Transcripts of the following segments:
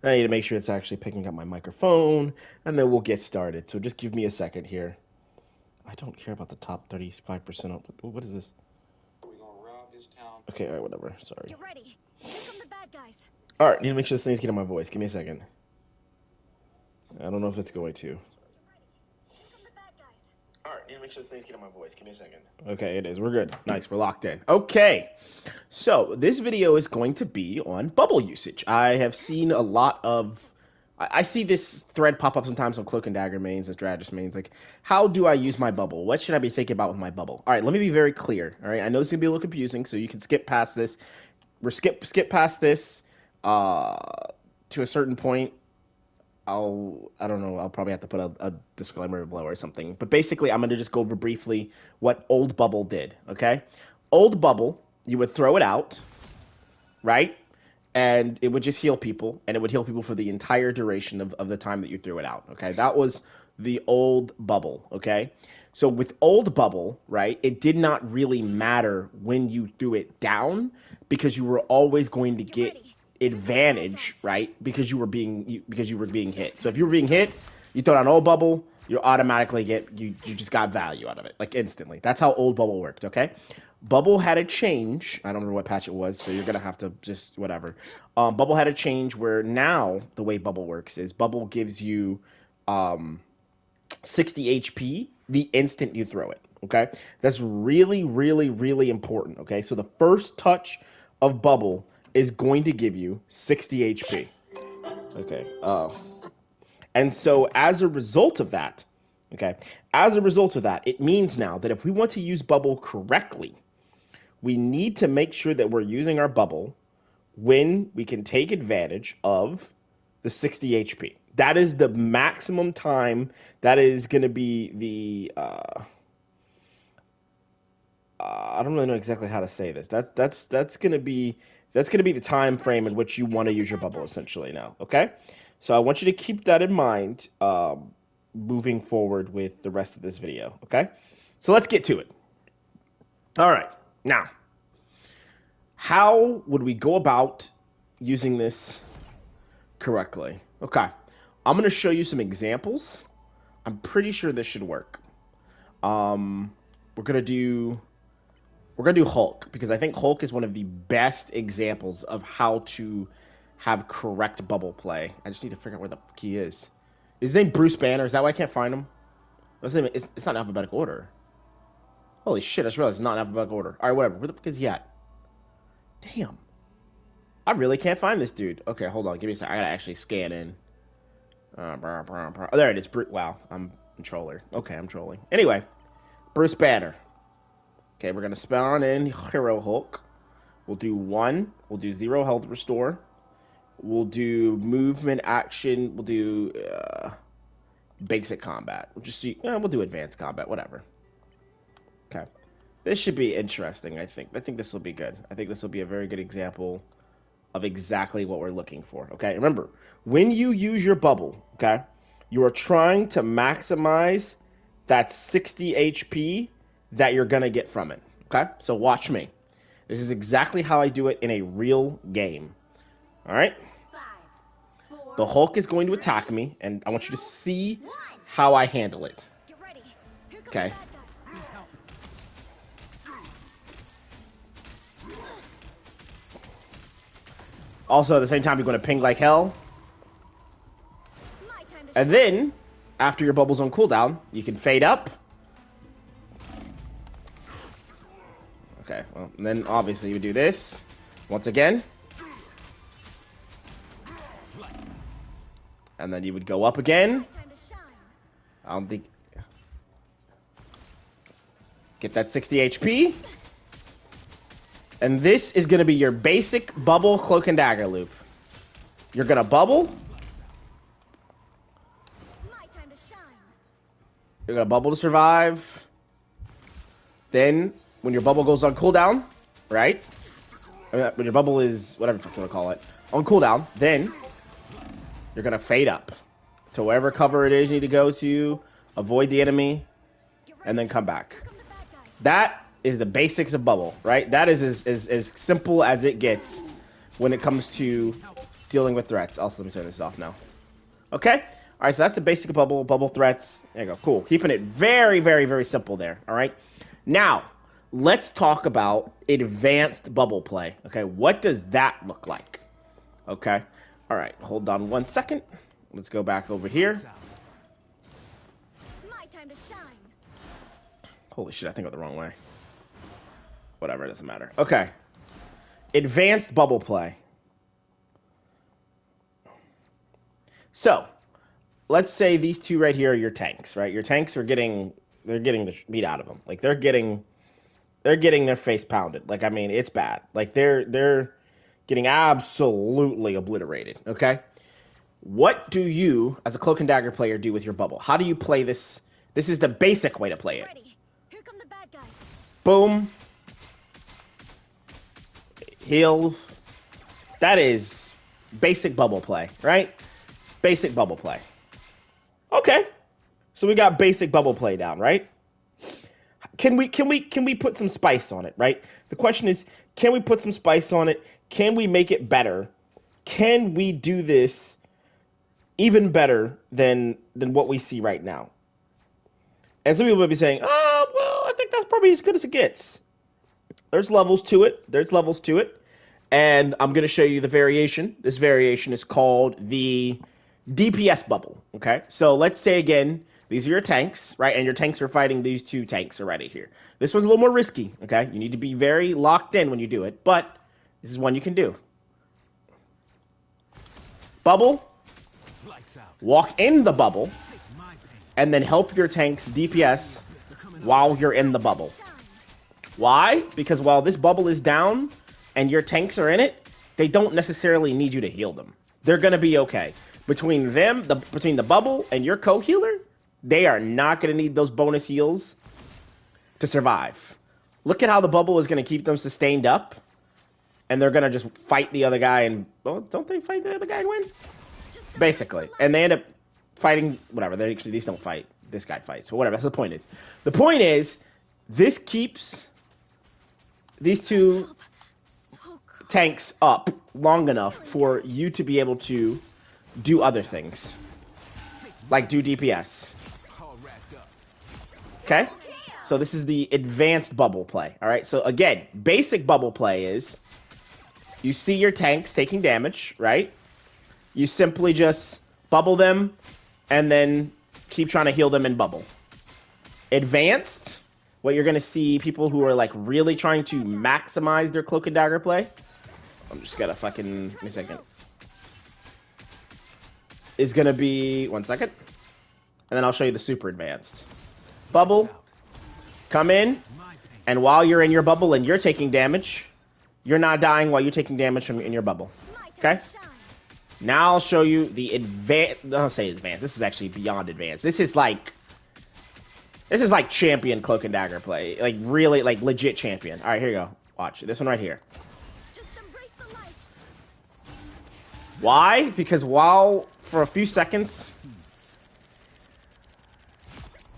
I need to make sure it's actually picking up my microphone, and then we'll get started. So just give me a second here. I don't care about the top 35% of... What is this? We're gonna rob this town. Okay, alright, whatever. Sorry. Get ready. Here come the bad guys. Alright, need to make sure this thing's getting my voice. Give me a second. I don't know if it's going to. Alright, need to make sure this thing's getting my voice. Give me a second. Okay, it is. We're good. Nice, we're locked in. Okay, so this video is going to be on bubble usage. I have seen a lot of... I see this thread pop up sometimes on Cloak and Dagger mains, as Strategist mains. Like, how do I use my bubble? What should I be thinking about with my bubble? Alright, let me be very clear. Alright, I know this is going to be a little confusing, so you can skip past this. We're skip past this to a certain point. I don't know, I'll probably have to put a disclaimer below or something. But basically, I'm going to just go over briefly what Old Bubble did, okay? Old Bubble, you would throw it out, right? And it would just heal people, and it would heal people for the entire duration of the time that you threw it out, okay? That was the Old Bubble, okay? So with Old Bubble, right, it did not really matter when you threw it down, because you were always going to get advantage, right? Because you were being hit. So if you were being hit, you throw down Old Bubble, you automatically you just got value out of it, like instantly. That's how Old Bubble worked, okay? Bubble had a change. I don't remember what patch it was, so you're gonna have to just whatever. Bubble had a change where now the way Bubble works is Bubble gives you 60 HP the instant you throw it. Okay, that's really, really, really important. Okay, so the first touch of Bubble is going to give you 60 HP. Okay. And so as a result of that, it means now that if we want to use Bubble correctly, we need to make sure that we're using our Bubble when we can take advantage of the 60 HP. That is the maximum time. That is going to be the... I don't really know exactly how to say this. That's going to be the time frame in which you want to use your Bubble essentially now. Okay, so I want you to keep that in mind moving forward with the rest of this video. Okay, so let's get to it. All right, now how would we go about using this correctly? Okay, I'm going to show you some examples. I'm pretty sure this should work. We're gonna do Hulk, because I think Hulk is one of the best examples of how to have correct bubble play. I just need to figure out where the key is. Is his name Bruce Banner? Is that why I can't find him? It's not in alphabetical order. Holy shit, I just realized it's not in alphabetical order. Alright, whatever. Where the fuck is he at? Damn. I really can't find this dude. Okay, hold on. Give me a second. I gotta actually scan in. Oh, there it is. Wow, I'm a troller. Okay, I'm trolling. Anyway, Bruce Banner. Okay, we're going to spawn in Hero Hulk. We'll do 1. We'll do 0 health restore. We'll do movement action. We'll do basic combat. We'll just see. We'll do advanced combat, whatever. Okay. This should be interesting, I think. I think this will be good. I think this will be a very good example of exactly what we're looking for. Okay, remember, when you use your bubble, okay, you are trying to maximize that 60 HP that you're going to get from it, okay? So watch me. This is exactly how I do it in a real game, all right? The Hulk is going to attack me, and I want you to see how I handle it, okay? Also, at the same time, you're going to ping like hell. And then, after your bubble's on cooldown, you can fade up. Okay, well, and then obviously you would do this once again. And then you would go up again. I don't think... Get that 60 HP. And this is going to be your basic bubble cloak and dagger loop. You're going to bubble. You're going to bubble to survive. Then, when your bubble goes on cooldown, right? When your bubble is, whatever you want to call it, on cooldown, then you're going to fade up to wherever cover it is you need to go to, avoid the enemy, and then come back. That is the basics of bubble, right? That is as simple as it gets when it comes to dealing with threats. Also, let me turn this off now. Okay? All right, so that's the basic bubble threats. There you go. Cool. Keeping it very, very, very simple there. All right? Now, let's talk about advanced bubble play. Okay? What does that look like? Okay? All right, hold on 1 second. Let's go back over here. My time to shine. Holy shit, I think I went the wrong way. Whatever, it doesn't matter. Okay. Advanced bubble play. So, let's say these two right here are your tanks, right? Your tanks are getting the beat out of them. Like they're getting their face pounded. Like I mean, it's bad. Like they're getting absolutely obliterated, okay? What do you as a Cloak and Dagger player do with your bubble? How do you play this? This is the basic way to play it. Ready. Here come the bad guys. Boom. Heal. That is basic bubble play, right? Basic bubble play. Okay. So we got basic bubble play down, right? Can we put some spice on it, right? The question is, can we put some spice on it? Can we make it better? Can we do this even better than what we see right now? And some people will be saying, "Oh, well, I think that's probably as good as it gets." There's levels to it. And I'm going to show you the variation. This variation is called the DPS bubble, okay? So let's say, again, these are your tanks, right? And your tanks are fighting these two tanks already here. This one's a little more risky, okay? You need to be very locked in when you do it, but this is one you can do. Bubble. Walk in the bubble, and then help your tanks DPS while you're in the bubble. Why? Because while this bubble is down and your tanks are in it, they don't necessarily need you to heal them. They're going to be okay. Between the bubble and your co-healer, they are not going to need those bonus heals to survive. Look at how the bubble is going to keep them sustained up, and they're going to just fight the other guy and, well, don't they fight the other guy and win? Basically. And they end up fighting, whatever, these don't fight. This guy fights, but whatever, that's the point is. The point is, this keeps these two tanks up long enough for you to be able to do other things. Like do DPS. Okay? So this is the advanced bubble play. Alright, so again, basic bubble play is you see your tanks taking damage, right? You simply just bubble them and then keep trying to heal them in bubble. Advanced, what you're going to see people who are like really trying to maximize their Cloak and Dagger play. I'm just going to fucking, give me a second. Is going to be, 1 second. And then I'll show you the super advanced. Bubble, come in, and while you're in your bubble and you're taking damage, you're not dying while you're taking damage from in your bubble. Okay? Now I'll show you the advanced, I'll say advanced, this is actually beyond advanced. This is like champion Cloak and Dagger play. Like really, like legit champion. Alright, here you go. Watch, this one right here. Why? Because for a few seconds,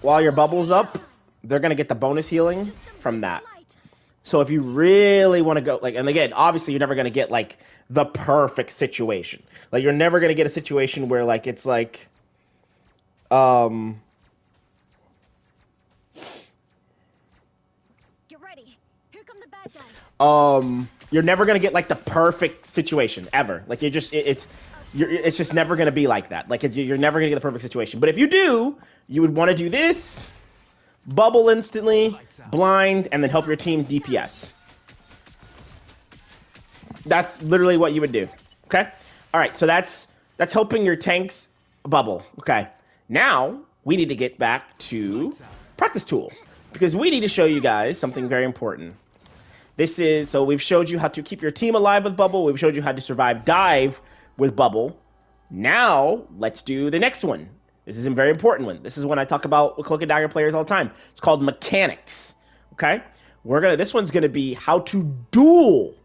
while your bubble's up, they're going to get the bonus healing from that. So if you really want to go, like, and again, obviously you're never going to get, like, the perfect situation. Like, you're never going to get a situation where, like, it's like, Get ready. Here come the bad guys. You're never going to get, like, the perfect situation, ever. Like, it's just never going to be like that. Like, you're never going to get the perfect situation. But if you do, you would want to do this, bubble instantly, blind, and then help your team DPS. That's literally what you would do. Okay? Alright, so that's helping your tanks bubble. Okay. Now, we need to get back to practice tool. Because we need to show you guys something very important. So we've showed you how to keep your team alive with bubble. We've showed you how to survive dive with bubble. Now, let's do the next one. This is a very important one. This is one I talk about with Cloak and Dagger players all the time. It's called mechanics. Okay? This one's gonna be how to duel.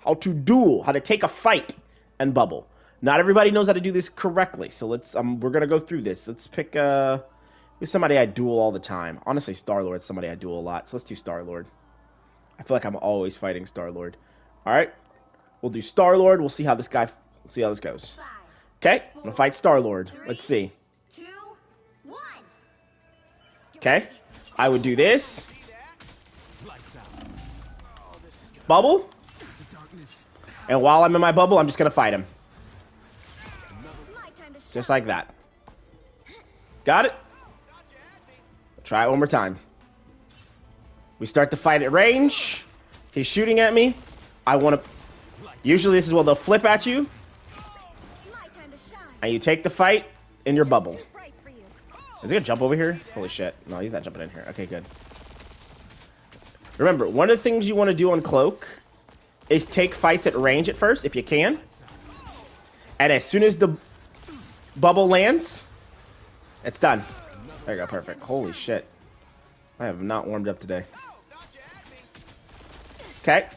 How to take a fight and bubble. Not everybody knows how to do this correctly. So we're gonna go through this. Let's pick who's somebody I duel all the time. Honestly, Star-Lord's somebody I duel a lot. So let's do Star-Lord. I feel like I'm always fighting Star-Lord. Alright. We'll do Star-Lord. We'll see how this guy Let's see how this goes. 5, Okay, I'm gonna fight Star-Lord. Let's see. 2, 1. Okay, I would do this. Bubble. And while I'm in my bubble, I'm just gonna fight him. My time to shine. Just like that. Got it? Try it one more time. We start the fight at range. He's shooting at me. I want to... Usually this is where they'll flip at you. My time to shine. And you take the fight in your bubble. Too bright for you. Is he gonna jump over here? Holy shit. No, he's not jumping in here. Okay, good. Remember, one of the things you want to do on Cloak is take fights at range at first, if you can. And as soon as the bubble lands, it's done. There you go, perfect. Holy shit. I have not warmed up today. Okay.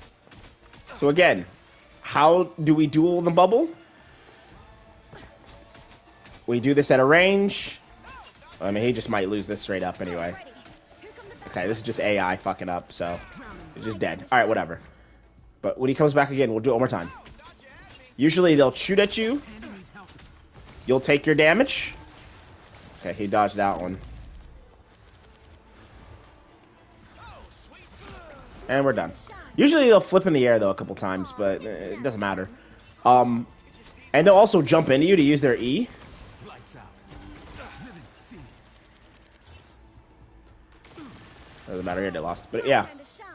So again, how do we duel the bubble? We do this at a range. I mean, he just might lose this straight up anyway. Ready. Here come the bad Okay, this is just AI fucking up, so he's just dead. Alright, whatever. But when he comes back again, we'll do it one more time. Usually they'll shoot at you. You'll take your damage. Okay, he dodged that one. And we're done. Usually they'll flip in the air though a couple times, but it doesn't matter. And they'll also jump into you to use their E. Doesn't matter here, they lost. But yeah, time to shine.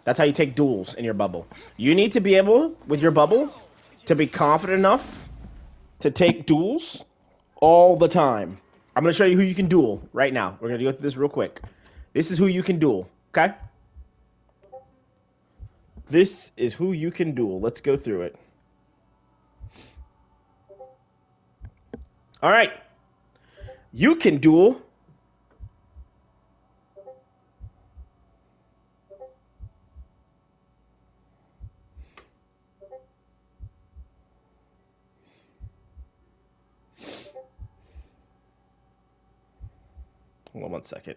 that's how you take duels in your bubble. You need to be able, with your bubble, to be confident enough to take duels all the time. I'm going to show you who you can duel right now. We're going to go through this real quick. This is who you can duel, okay? This is who you can duel. Let's go through it. All right. You can duel hold on one second.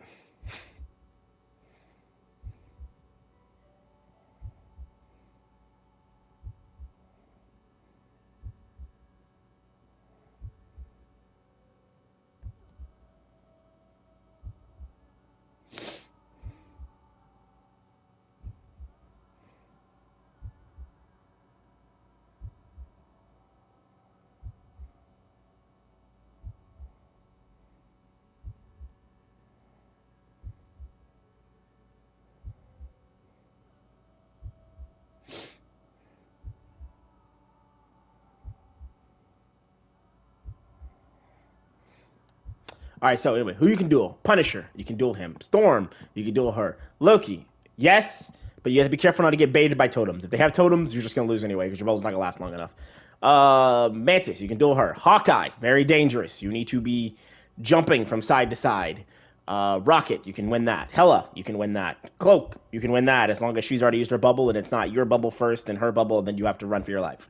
All right, so anyway, who you can duel? Punisher, you can duel him. Storm, you can duel her. Loki, yes, but you have to be careful not to get baited by totems. If they have totems, you're just going to lose anyway because your bubble's not going to last long enough. Mantis, you can duel her. Hawkeye, very dangerous. You need to be jumping from side to side. Rocket, you can win that. Hela, you can win that. Cloak, you can win that as long as she's already used her bubble and it's not your bubble first and her bubble, and then you have to run for your life.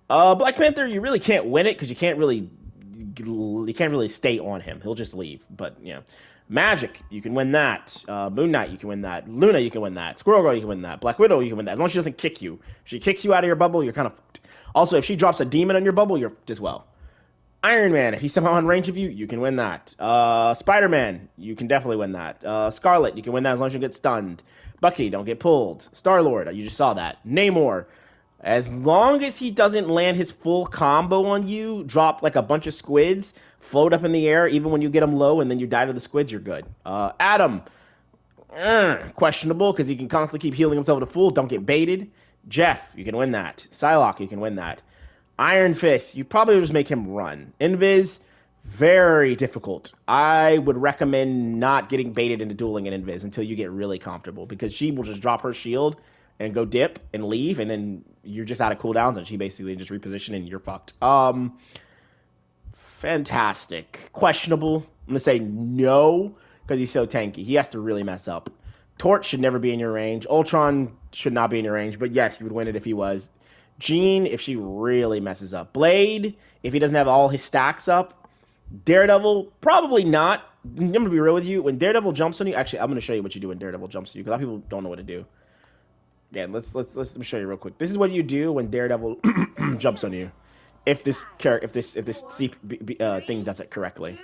Black Panther, you really can't win it because you can't really stay on him. He'll just leave. But, you know, Magic, you can win that. Moon Knight, you can win that. Luna, you can win that. Squirrel Girl, you can win that. Black Widow, you can win that. As long as she doesn't kick you. If she kicks you out of your bubble, you're kind of fucked. Also, if she drops a demon on your bubble, you're fucked as well. Iron Man, if he's somehow in range of you, you can win that. Spider-Man, you can definitely win that. Scarlet, you can win that as long as you get stunned. Bucky, don't get pulled. Star-Lord, you just saw that. Namor, as long as he doesn't land his full combo on you, drop like a bunch of squids, float up in the air, even when you get him low and then you die to the squids, you're good. Adam, questionable because he can constantly keep healing himself to full. Don't get baited. Jeff, you can win that. Psylocke, you can win that. Iron Fist, you probably just make him run. Invis, very difficult. I would recommend not getting baited into dueling an Invis until you get really comfortable because she will just drop her shield and go dip and leave, and then you're just out of cooldowns, and she basically just reposition, and you're fucked. Fantastic. Questionable. I'm going to say no, because he's so tanky. He has to really mess up. Torch should never be in your range. Ultron should not be in your range, but yes, you would win it if he was. Jean, if she really messes up. Blade, if he doesn't have all his stacks up. Daredevil, probably not. I'm going to be real with you. When Daredevil jumps on you, actually, I'm going to show you what you do when Daredevil jumps on you, because a lot of people don't know what to do. Again, let me show you real quick. This is what you do when Daredevil jumps on you. if this thing does it correctly.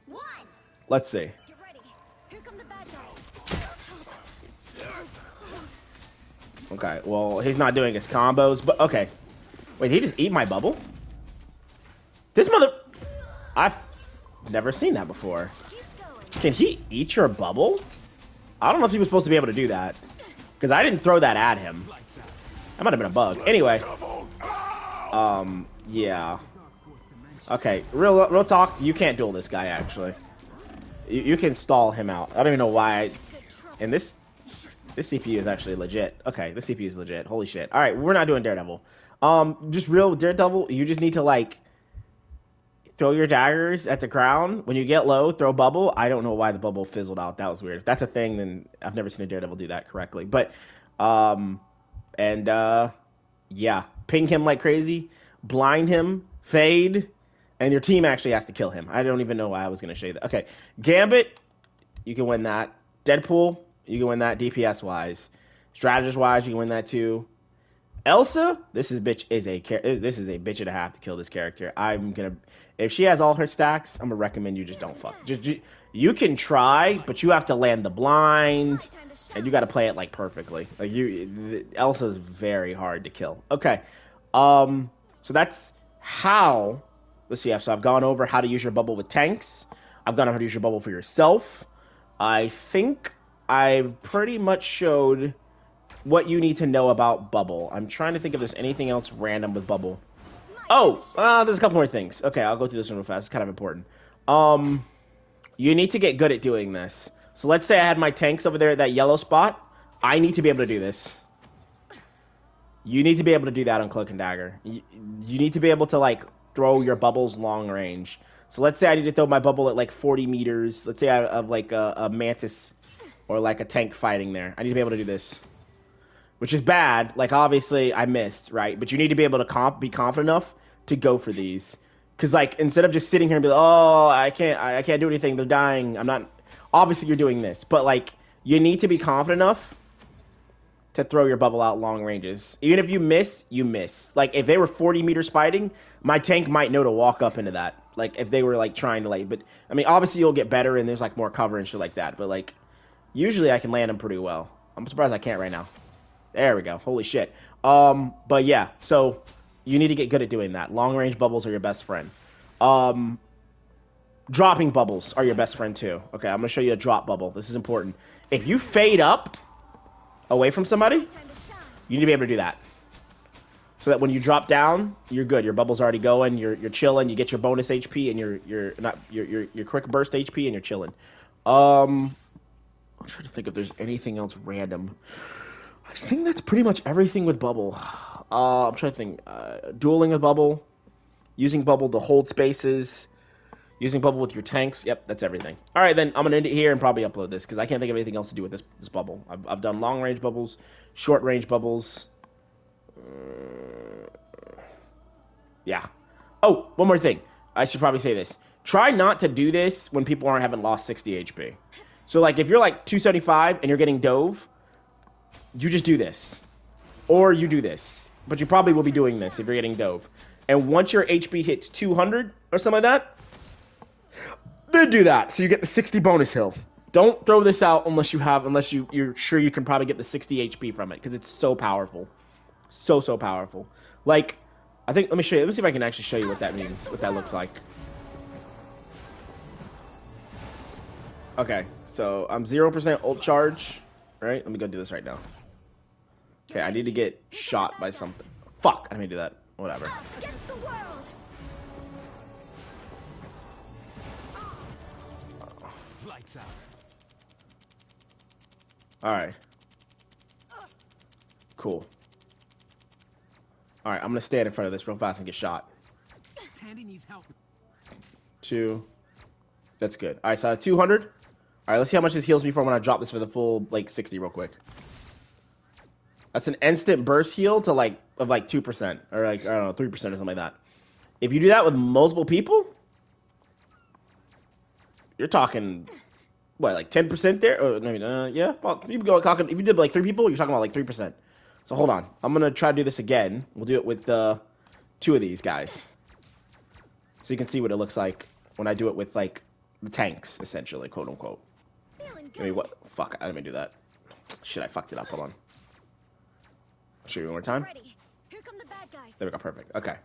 2, 1. Let's see. Get ready. Here come the bad guys. Okay, well, he's not doing his combos, but okay. Wait, did he just eat my bubble? This mother... I've never seen that before. Keep going. Can he eat your bubble? I don't know if he was supposed to be able to do that. Because I didn't throw that at him. That might have been a bug. Anyway. Yeah. Okay, real talk, you can't duel this guy, actually. You can stall him out. I don't even know why. And this CPU is actually legit. Okay, this CPU is legit. Holy shit. Alright, we're not doing Daredevil. Just real Daredevil, you just need to, like, throw your daggers at the ground. When you get low, throw bubble. I don't know why the bubble fizzled out. That was weird. If that's a thing, then I've never seen a Daredevil do that correctly. But, yeah. Ping him like crazy. Blind him. Fade. And your team actually has to kill him. I don't even know why I was going to show you that. Okay. Gambit, you can win that. Deadpool, you can win that DPS-wise. Strategist-wise, you can win that too. Elsa, this is a bitch and a half to kill this character. If she has all her stacks, I'm gonna recommend you just don't fuck. You can try, but you have to land the blind, and you got to play it like perfectly. Like Elsa's very hard to kill. Okay, so that's how. Let's see. So I've gone over how to use your bubble with tanks. I've gone over how to use your bubble for yourself. I think I've pretty much showed what you need to know about bubble. I'm trying to think if there's anything else random with bubble. Oh, there's a couple more things. Okay, I'll go through this one real fast. It's kind of important. You need to get good at doing this. So let's say I had my tanks over there at that yellow spot. I need to be able to do this. You need to be able to do that on Cloak and Dagger. You need to be able to, like, throw your bubbles long range. So let's say I need to throw my bubble at, like, 40 meters. Let's say I have, like, a mantis or, like, a tank fighting there. I need to be able to do this. Which is bad. Like, obviously, I missed, right? But you need to be able to be confident enough to go for these. Because, like, instead of just sitting here and be like, oh, I can't do anything, they're dying, I'm not... Obviously, you're doing this. But, like, you need to be confident enough to throw your bubble out long ranges. Even if you miss, you miss. Like, if they were 40 meters fighting, my tank might know to walk up into that. Like, if they were, like, trying to, like... But, I mean, obviously, you'll get better, and there's, like, more cover and shit like that. But, like, usually I can land them pretty well. I'm surprised I can't right now. There we go. Holy shit. But yeah, so you need to get good at doing that. Long range bubbles are your best friend. Dropping bubbles are your best friend too. Okay, I'm gonna show you a drop bubble. This is important. If you fade up away from somebody, you need to be able to do that. So that when you drop down, you're good. Your bubble's already going. You're chilling. You get your bonus HP and your quick burst HP and you're chilling. I'm trying to think if there's anything else random. I think that's pretty much everything with bubble. I'm trying to think. Dueling with bubble, using bubble to hold spaces, using bubble with your tanks. Yep, that's everything. All right, then I'm gonna end it here and probably upload this because I can't think of anything else to do with this bubble. I've done long range bubbles, short range bubbles. Yeah. Oh, one more thing. I should probably say this. Try not to do this when people haven't lost 60 HP. So like if you're like 275 and you're getting dove, you just do this. Or you do this. But you probably will be doing this if you're getting dove. And once your HP hits 200 or something like that, then do that. So you get the 60 bonus heal. Don't throw this out unless you're sure you can probably get the 60 HP from it. Because it's so powerful. So powerful. Like, I think, let me show you. Let me see if I can actually show you what that means. What that looks like. Okay. So I'm 0% ult charge. Right? Let me go do this right now. Okay, I need to get shot by something. Fuck, I didn't do that. Whatever. Alright. Cool. Alright, I'm gonna stand in front of this real fast and get shot. Tandy needs help. 2. That's good. Alright, so 200. Alright, let's see how much this heals me for when I drop this for the full, like, 60 real quick. That's an instant burst heal to, like, of, like, 2%. Or, like, I don't know, 3% or something like that. If you do that with multiple people, you're talking, what, like 10% there? Or, I mean, yeah. Well, if you did, like, 3 people, you're talking about, like, 3%. So, hold on. I'm going to try to do this again. We'll do it with 2 of these guys. So you can see what it looks like when I do it with, like, the tanks, essentially, quote unquote. Feeling I mean, good. what? Fuck, I didn't mean to do that. Shit, I fucked it up. Hold on. Show you one more time. Ready. Here come the bad guys. There we go, perfect. Okay.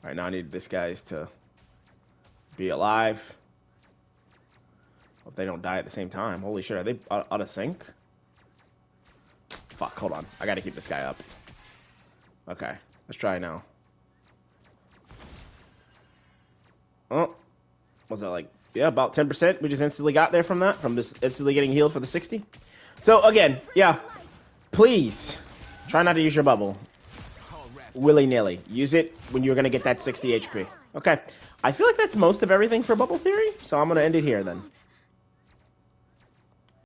Alright, now I need this guys to be alive. Hope they don't die at the same time. Holy shit, are they out of sync? Fuck, hold on. I gotta keep this guy up. Okay, let's try now. Oh, was that like, yeah, about 10%? We just instantly got there from that, from this instantly getting healed for the 60. So again, yeah, please try not to use your bubble willy-nilly. Use it when you're gonna get that 60 HP. Okay, I feel like that's most of everything for Bubble Theory, so I'm gonna end it here then.